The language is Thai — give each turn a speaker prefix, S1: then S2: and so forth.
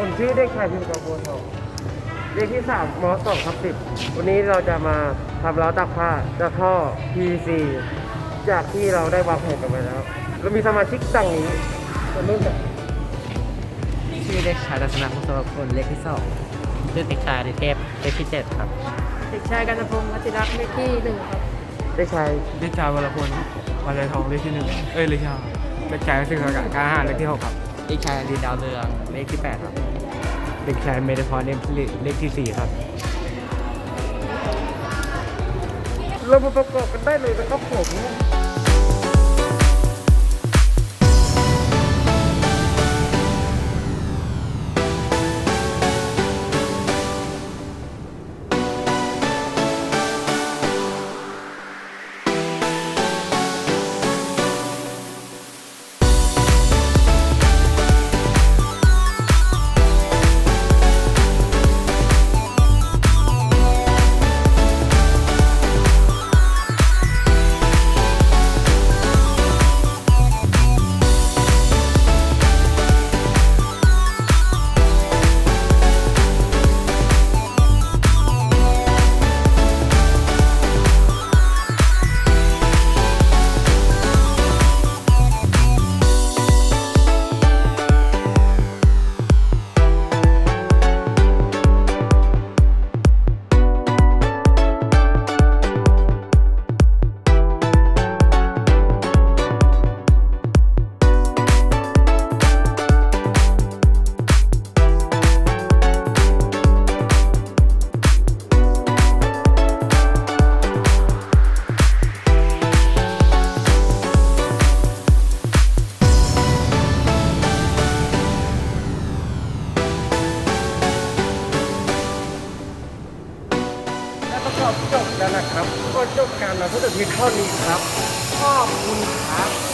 S1: ผมชื่อเด็กชายพิมพ์กระโปรงทองเลขที่3ม2/10วันนี้เราจะมาทำราวตากผ้าจากท่อ PVC จากที่เราได้วางแผนกันไปแล้วเรามีสมาชิกดังนี้คนนู้น
S2: ชื่อเด็กชายรัตนพงศพลเลขที่2ชื่อเด็กชายดิเทพเลขที่7ครับ
S3: เด็กชายกันตพงศ์วัชิรักษ์เลขที่1ครับ
S1: เด็กชายวรพลวันไรทองเลขที่1เลขที่5เด็กชายซึ่งอากาศกล้าหาญเลขที่6ครับ
S2: เด็กชายดินดาวเรืองเลขที่8ครับ
S1: เด็กชายเมธพรเลขที่4ครับเรามาประกอบกันได้เลยนะครับผมจบแล้วนะครับก็จบการมาพูดถึงเท่านี้ครับขอบคุณครับ